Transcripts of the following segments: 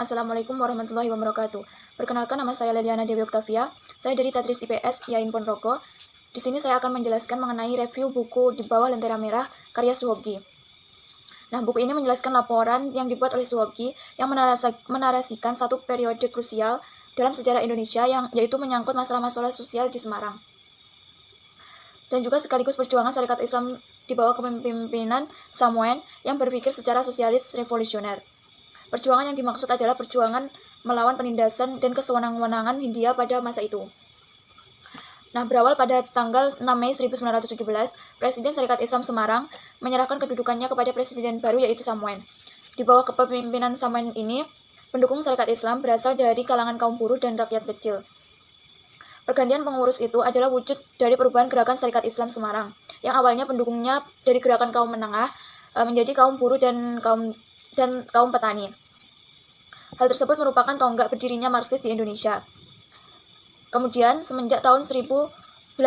Assalamualaikum warahmatullahi wabarakatuh. Perkenalkan, nama saya Leliana Dewi Oktavia. Saya dari Tadris IPS Yain Ponorogo. Di sini saya akan menjelaskan mengenai review buku Di Bawah Lentera Merah karya Suwogi. Nah, buku ini menjelaskan laporan yang dibuat oleh Suwogi yang menarasikan satu periode krusial dalam sejarah Indonesia yaitu menyangkut masalah-masalah sosial di Semarang. Dan juga sekaligus perjuangan syarikat Islam di bawah kepemimpinan Samoen yang berpikir secara sosialis revolusioner. Perjuangan yang dimaksud adalah perjuangan melawan penindasan dan kesewenang-wenangan Hindia pada masa itu. Nah, berawal pada tanggal 6 Mei 1917, Presiden Syarikat Islam Semarang menyerahkan kedudukannya kepada presiden baru yaitu Samoen. Di bawah kepemimpinan Samoen ini, pendukung Syarikat Islam berasal dari kalangan kaum buruh dan rakyat kecil. Pergantian pengurus itu adalah wujud dari perubahan gerakan Syarikat Islam Semarang, yang awalnya pendukungnya dari gerakan kaum menengah menjadi kaum buruh dan kaum petani. Hal tersebut merupakan tonggak berdirinya Marxis di Indonesia. Kemudian, semenjak tahun 1870,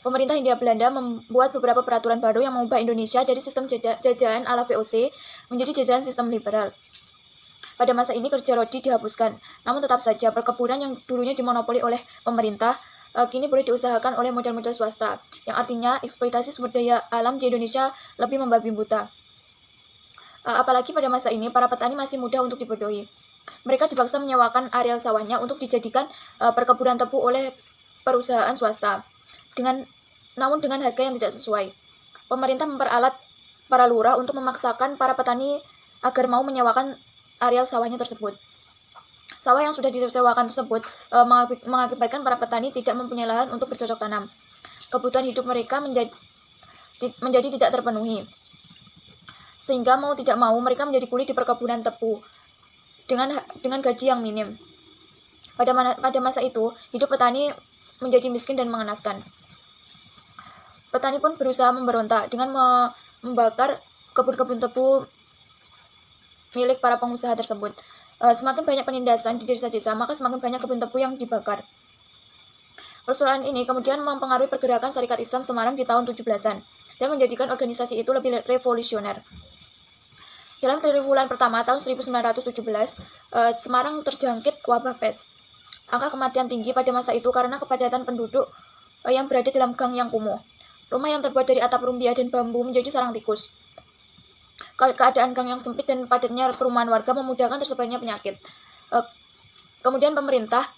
pemerintah Hindia Belanda membuat beberapa peraturan baru yang mengubah Indonesia dari sistem jajahan ala VOC menjadi jajahan sistem liberal. Pada masa ini kerja rodi dihapuskan, namun tetap saja perkebunan yang dulunya dimonopoli oleh pemerintah kini boleh diusahakan oleh model-model swasta, yang artinya eksploitasi sumber daya alam di Indonesia lebih membabi buta. Apalagi pada masa ini, para petani masih mudah untuk dibodohi. Mereka dipaksa menyewakan areal sawahnya untuk dijadikan perkebunan tebu oleh perusahaan swasta, namun dengan harga yang tidak sesuai. Pemerintah memperalat para lurah untuk memaksakan para petani agar mau menyewakan areal sawahnya tersebut. Sawah yang sudah disewakan tersebut mengakibatkan para petani tidak mempunyai lahan untuk bercocok tanam. Kebutuhan hidup mereka menjadi tidak terpenuhi. Sehingga mau tidak mau mereka menjadi kuli di perkebunan tebu dengan gaji yang minim. Pada masa itu, hidup petani menjadi miskin dan mengenaskan. Petani pun berusaha memberontak dengan membakar kebun-kebun tebu milik para pengusaha tersebut. Semakin banyak penindasan di desa-desa, maka semakin banyak kebun tebu yang dibakar. Persoalan ini kemudian mempengaruhi pergerakan Syarikat Islam Semarang di tahun 17-an dan menjadikan organisasi itu lebih revolusioner. Dalam triwulan pertama tahun 1917, Semarang terjangkit wabah pes. Angka kematian tinggi pada masa itu karena kepadatan penduduk yang berada dalam gang yang kumuh. Rumah yang terbuat dari atap rumbia dan bambu menjadi sarang tikus. Keadaan gang yang sempit dan padatnya perumahan warga memudahkan tersebarnya penyakit. Kemudian pemerintah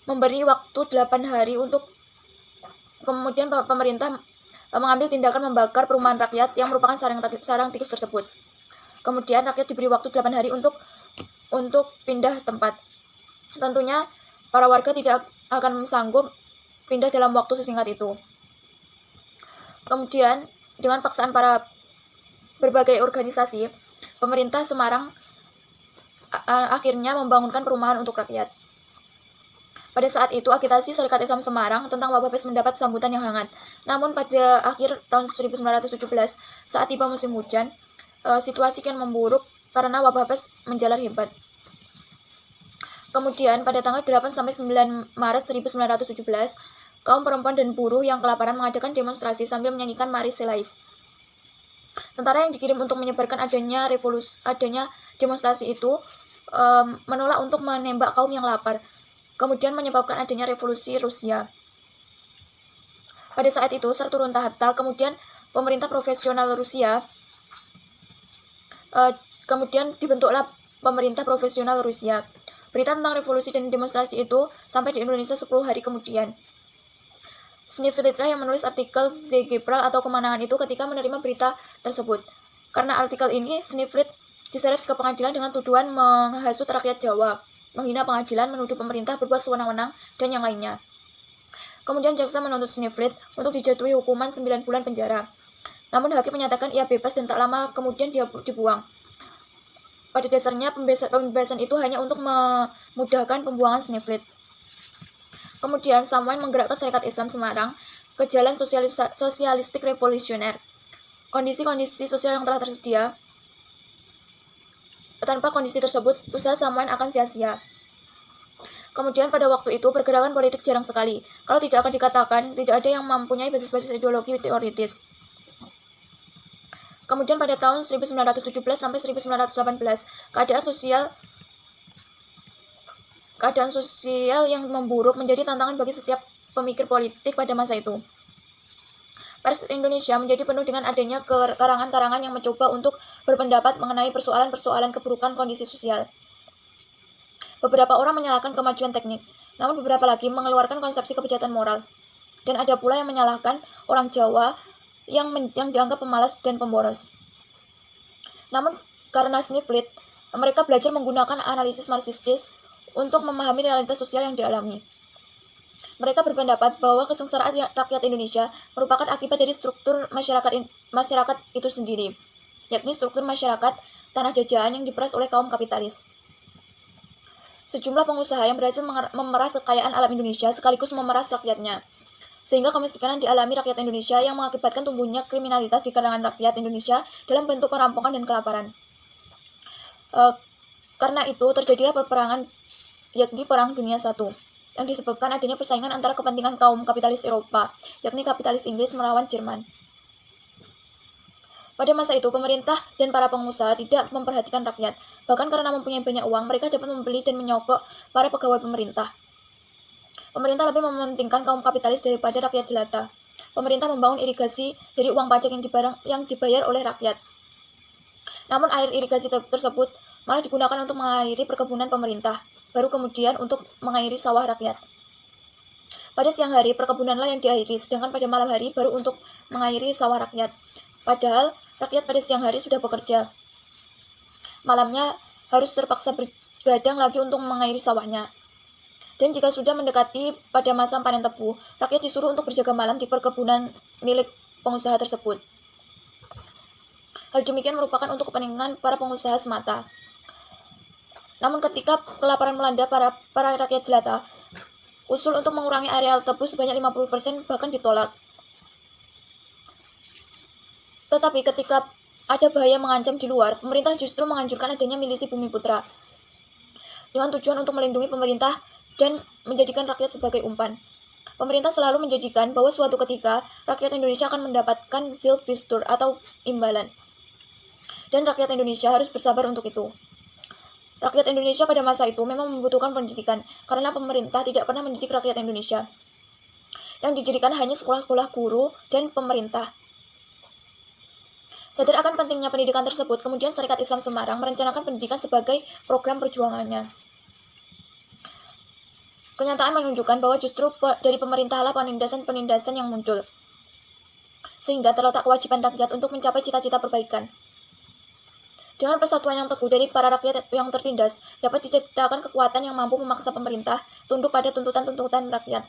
memberi waktu 8 hari kemudian pemerintah mengambil tindakan membakar perumahan rakyat yang merupakan sarang tikus tersebut. Kemudian rakyat diberi waktu 8 hari untuk pindah tempat. Tentunya para warga tidak akan sanggup pindah dalam waktu sesingkat itu. Kemudian dengan paksaan para berbagai organisasi, pemerintah Semarang akhirnya membangunkan perumahan untuk rakyat. Pada saat itu, agitasi Syarikat Islam Semarang tentang wabah pes mendapat sambutan yang hangat. Namun pada akhir tahun 1917, saat tiba musim hujan, situasi kian memburuk karena wabah pes menjalar hebat. Kemudian pada tanggal 8 sampai 9 Maret 1917, kaum perempuan dan buruh yang kelaparan mengadakan demonstrasi sambil menyanyikan Mari Selais. Tentara yang dikirim untuk menyebarkan adanya demonstrasi itu menolak untuk menembak kaum yang lapar, kemudian menyebabkan adanya revolusi Rusia. Pada saat itu, Tsar turun tahta, kemudian pemerintah profesional Rusia, kemudian dibentuklah pemerintah profesional Rusia. Berita tentang revolusi dan demonstrasi itu sampai di Indonesia 10 hari kemudian. Sniflitlah yang menulis artikel Zegepral atau kemenangan itu ketika menerima berita tersebut. Karena artikel ini, Sniflit diseret ke pengadilan dengan tuduhan menghasut rakyat Jawa, menghina pengadilan, menuduh pemerintah berbuat sewenang-wenang, dan yang lainnya. Kemudian jaksa menuntut Sniflit untuk dijatuhi hukuman 9 bulan penjara. Namun hakim menyatakan ia bebas dan tak lama kemudian dia dibuang. Pada dasarnya pembebasan itu hanya untuk memudahkan pembuangan Sniflit. Kemudian Samoen menggerakkan Syarikat Islam Semarang ke jalan sosialistik revolusioner. Kondisi-kondisi sosial yang telah tersedia, tanpa kondisi tersebut, usaha Samoen akan sia-sia. Kemudian pada waktu itu pergerakan politik jarang sekali. Kalau tidak akan dikatakan, tidak ada yang mempunyai basis-basis ideologi teoritis. Kemudian pada tahun 1917 sampai 1918, keadaan sosial yang memburuk menjadi tantangan bagi setiap pemikir politik pada masa itu. Pers Indonesia menjadi penuh dengan adanya karangan-karangan yang mencoba untuk berpendapat mengenai persoalan-persoalan keburukan kondisi sosial. Beberapa orang menyalahkan kemajuan teknik, namun beberapa lagi mengeluarkan konsepsi kebejatan moral. Dan ada pula yang menyalahkan orang Jawa yang dianggap pemalas dan pemboros. Namun karena Sniflit, mereka belajar menggunakan analisis marxistis untuk memahami realitas sosial yang dialami. Mereka berpendapat bahwa kesengsaraan rakyat Indonesia merupakan akibat dari struktur masyarakat itu sendiri, yakni struktur masyarakat tanah jajahan yang diperas oleh kaum kapitalis. Sejumlah pengusaha yang berhasil memeras kekayaan alam Indonesia sekaligus memeras rakyatnya, sehingga kemiskinan dialami rakyat Indonesia yang mengakibatkan tumbuhnya kriminalitas di kalangan rakyat Indonesia dalam bentuk perampokan dan kelaparan. Karena itu terjadilah peperangan, yakni Perang Dunia I, yang disebabkan adanya persaingan antara kepentingan kaum kapitalis Eropa, yakni kapitalis Inggris melawan Jerman. Pada masa itu, pemerintah dan para pengusaha tidak memperhatikan rakyat. Bahkan karena mempunyai banyak uang, mereka dapat membeli dan menyogok para pegawai pemerintah. Pemerintah lebih mementingkan kaum kapitalis daripada rakyat jelata. Pemerintah membangun irigasi dari uang pajak yang dibayar oleh rakyat. Namun air irigasi tersebut malah digunakan untuk mengairi perkebunan pemerintah, baru kemudian untuk mengairi sawah rakyat. Pada siang hari, perkebunanlah yang diairi, sedangkan pada malam hari baru untuk mengairi sawah rakyat. Padahal rakyat pada siang hari sudah bekerja. Malamnya harus terpaksa bergadang lagi untuk mengairi sawahnya. Dan jika sudah mendekati pada masa panen tebu, rakyat disuruh untuk berjaga malam di perkebunan milik pengusaha tersebut. Hal demikian merupakan untuk kepentingan para pengusaha semata. Namun ketika kelaparan melanda para rakyat jelata, usul untuk mengurangi areal tebu sebanyak 50% bahkan ditolak. Tetapi ketika ada bahaya mengancam di luar, pemerintah justru menganjurkan adanya milisi Bumi Putra dengan tujuan untuk melindungi pemerintah dan menjadikan rakyat sebagai umpan. Pemerintah selalu menjanjikan bahwa suatu ketika rakyat Indonesia akan mendapatkan zilbistur atau imbalan. Dan rakyat Indonesia harus bersabar untuk itu. Rakyat Indonesia pada masa itu memang membutuhkan pendidikan karena pemerintah tidak pernah mendidik rakyat Indonesia. Yang didirikan hanya sekolah-sekolah guru dan pemerintah. Sadar akan pentingnya pendidikan tersebut, kemudian Syarikat Islam Semarang merencanakan pendidikan sebagai program perjuangannya. Kenyataan menunjukkan bahwa justru dari pemerintahlah penindasan-penindasan yang muncul. Sehingga terletak kewajiban rakyat untuk mencapai cita-cita perbaikan. Dengan persatuan yang teguh dari para rakyat yang tertindas, dapat diciptakan kekuatan yang mampu memaksa pemerintah tunduk pada tuntutan-tuntutan rakyat.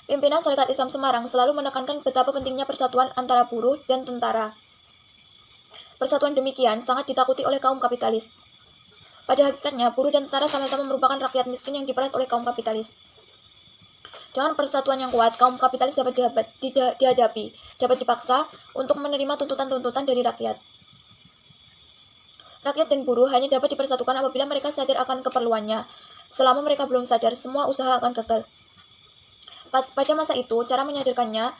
Pimpinan Syarikat Islam Semarang selalu menekankan betapa pentingnya persatuan antara buruh dan tentara. Persatuan demikian sangat ditakuti oleh kaum kapitalis. Pada hakikatnya, buruh dan tentara sama-sama merupakan rakyat miskin yang diperas oleh kaum kapitalis. Dengan persatuan yang kuat, kaum kapitalis dapat dihadapi, dapat dipaksa untuk menerima tuntutan-tuntutan dari rakyat. Rakyat dan buruh hanya dapat dipersatukan apabila mereka sadar akan keperluannya. Selama mereka belum sadar, semua usaha akan gagal. Pada masa itu, cara menyadarkannya,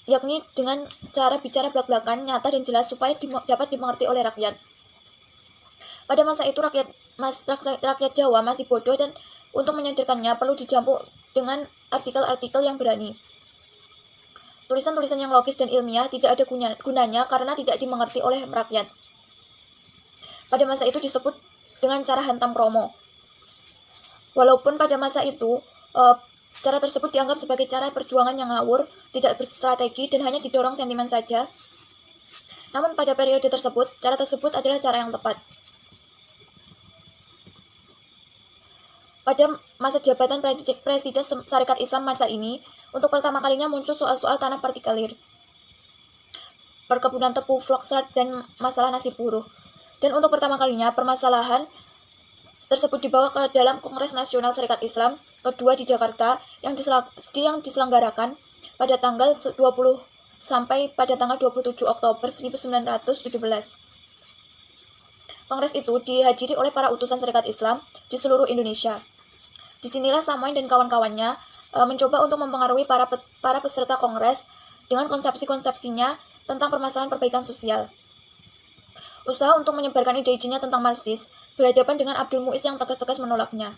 yakni dengan cara bicara belak-belakan, nyata dan jelas supaya dapat dimengerti oleh rakyat. Pada masa itu rakyat Jawa masih bodoh dan untuk menyadarkannya perlu dijampuk dengan artikel-artikel yang berani. Tulisan-tulisan yang logis dan ilmiah tidak ada gunanya karena tidak dimengerti oleh rakyat. Pada masa itu disebut dengan cara hantam promo. Walaupun pada masa itu cara tersebut dianggap sebagai cara perjuangan yang ngawur, tidak berstrategi dan hanya didorong sentimen saja. Namun pada periode tersebut, cara tersebut adalah cara yang tepat. Pada masa jabatan Presiden Syarikat Islam masa ini, untuk pertama kalinya muncul soal-soal tanah partikelir, perkebunan tebu, Vlokstrat, dan masalah nasib buruh. Dan untuk pertama kalinya, permasalahan tersebut dibawa ke dalam Kongres Nasional Syarikat Islam kedua di Jakarta yang diselenggarakan pada tanggal 20 sampai pada tanggal 27 Oktober 1917. Kongres itu dihadiri oleh para utusan Syarikat Islam di seluruh Indonesia. Disinilah Samoin dan kawan-kawannya mencoba untuk mempengaruhi para peserta kongres dengan konsepsi-konsepsinya tentang permasalahan perbaikan sosial. Usaha untuk menyebarkan ide-idenya tentang Marxis berhadapan dengan Abdul Muiz yang tegas-tegas menolaknya.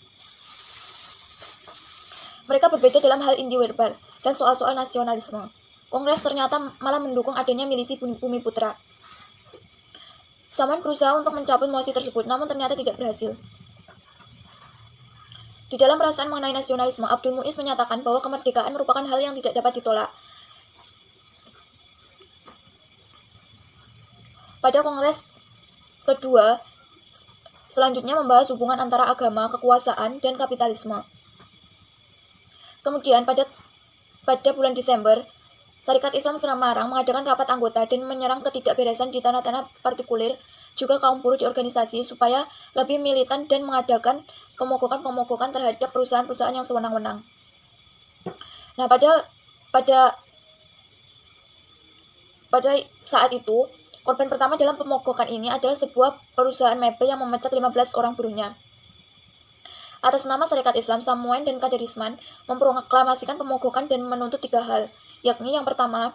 Mereka berbeda dalam hal Indi-Werbar dan soal-soal nasionalisme. Kongres ternyata malah mendukung adanya milisi Bumi Putra. Saman berusaha untuk mencabut mosi tersebut, namun ternyata tidak berhasil. Di dalam perasaan mengenai nasionalisme, Abdul Muiz menyatakan bahwa kemerdekaan merupakan hal yang tidak dapat ditolak. Pada kongres kedua, selanjutnya membahas hubungan antara agama, kekuasaan, dan kapitalisme. Kemudian pada bulan Desember, Syarikat Islam Semarang mengadakan rapat anggota dan menyerang ketidakberesan di tanah-tanah partikulir, juga kaum buruh di organisasi, supaya lebih militan dan mengadakan pemogokan terhadap perusahaan-perusahaan yang sewenang-wenang. Nah, pada saat itu, korban pertama dalam pemogokan ini adalah sebuah perusahaan mebel yang memecat 15 orang buruhnya. Atas nama Syarikat Islam, Samuel dan Kaderisman memproklamasikan pemogokan dan menuntut 3 hal, yakni yang pertama,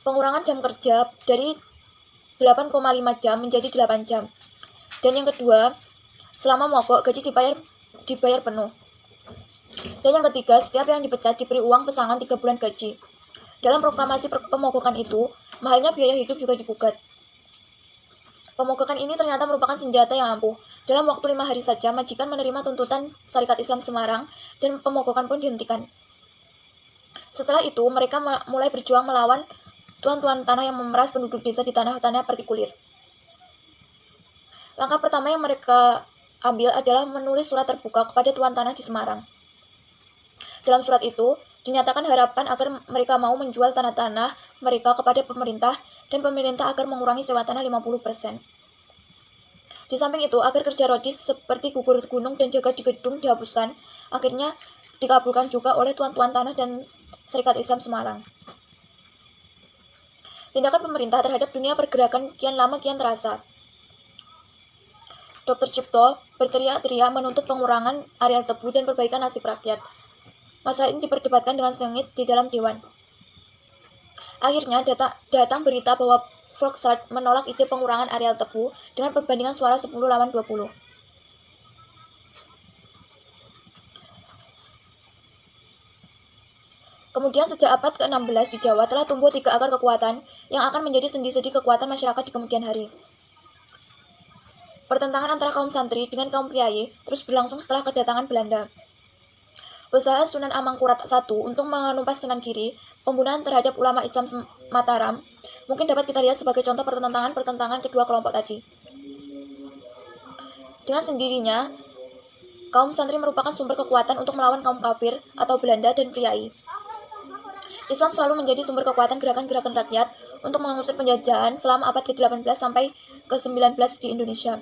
pengurangan jam kerja dari 8,5 jam menjadi 8 jam. Dan yang kedua, selama mogok gaji dibayar penuh. Dan yang ketiga, setiap yang dipecat diberi uang pesangon 3 bulan gaji. Dalam proklamasi pemogokan itu, mahalnya biaya hidup juga digugat. Pemogokan ini ternyata merupakan senjata yang ampuh. Dalam waktu 5 hari saja, majikan menerima tuntutan Syarikat Islam Semarang dan pemogokan pun dihentikan. Setelah itu, mereka mulai berjuang melawan tuan-tuan tanah yang memeras penduduk desa di tanah-tanah partikulir. Langkah pertama yang mereka ambil adalah menulis surat terbuka kepada tuan tanah di Semarang. Dalam surat itu, dinyatakan harapan agar mereka mau menjual tanah-tanah mereka kepada pemerintah dan pemerintah agar mengurangi sewa tanah 50%. Di samping itu, agar kerja rodis seperti gugur gunung dan jaga di gedung dihapuskan, akhirnya dikabulkan juga oleh tuan-tuan tanah dan Syarikat Islam Semarang. Tindakan pemerintah terhadap dunia pergerakan kian lama kian terasa. Dr. Cipto berteriak-teriak menuntut pengurangan areal tebu dan perbaikan nasib rakyat. Masalah ini diperdebatkan dengan sengit di dalam dewan. Akhirnya datang berita bahwa Volksraad menolak ide pengurangan areal tebu dengan perbandingan suara 10-20. Kemudian sejak abad ke-16 di Jawa telah tumbuh 3 akar kekuatan yang akan menjadi sendi-sendi kekuatan masyarakat di kemudian hari. Pertentangan antara kaum santri dengan kaum priayi terus berlangsung setelah kedatangan Belanda. Usaha Sunan Amangkurat I untuk menumpas Sunan Giri, pembunuhan terhadap ulama Islam Mataram, mungkin dapat kita lihat sebagai contoh pertentangan kedua kelompok tadi. Dengan sendirinya, kaum santri merupakan sumber kekuatan untuk melawan kaum kafir atau Belanda dan priayi. Islam selalu menjadi sumber kekuatan gerakan-gerakan rakyat untuk mengusir penjajahan selama abad ke-18 sampai ke-19 di Indonesia.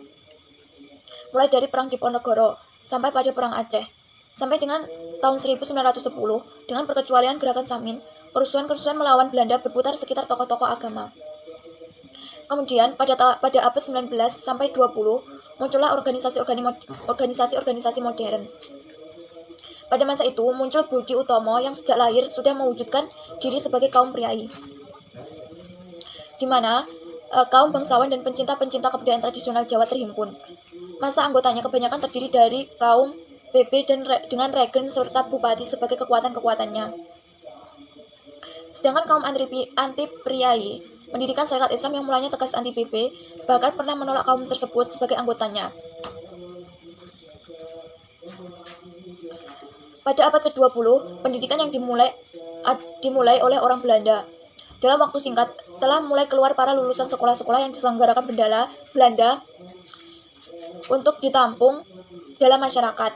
Mulai dari Perang Diponegoro sampai pada Perang Aceh, sampai dengan tahun 1910, dengan perkecualian gerakan Samin, kerusuhan-kerusuhan melawan Belanda berputar sekitar tokoh-tokoh agama. Kemudian, pada abad 19 sampai 20, muncullah organisasi-organisasi modern. Pada masa itu, muncul Budi Utomo yang sejak lahir sudah mewujudkan diri sebagai kaum priayi, di mana kaum bangsawan dan pencinta-pencinta kebudayaan tradisional Jawa terhimpun. Masa anggotanya kebanyakan terdiri dari kaum PP dan dengan regen serta bupati sebagai kekuatan-kekuatannya. Sedangkan kaum anti-priayi, pendidikan Syarikat Islam yang mulanya tegas anti-PP, bahkan pernah menolak kaum tersebut sebagai anggotanya. Pada abad ke-20, pendidikan yang dimulai oleh orang Belanda. Dalam waktu singkat, telah mulai keluar para lulusan sekolah-sekolah yang diselenggarakan Belanda untuk ditampung dalam masyarakat.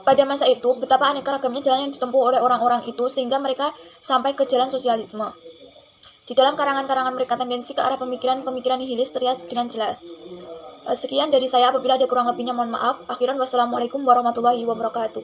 Pada masa itu, betapa aneka ragamnya jalan yang ditempuh oleh orang-orang itu sehingga mereka sampai ke jalan sosialisme. Di dalam karangan-karangan mereka tendensi ke arah pemikiran nihilis terlihat dengan jelas. Sekian dari saya, apabila ada kurang lebihnya mohon maaf. Akhiran wassalamualaikum warahmatullahi wabarakatuh.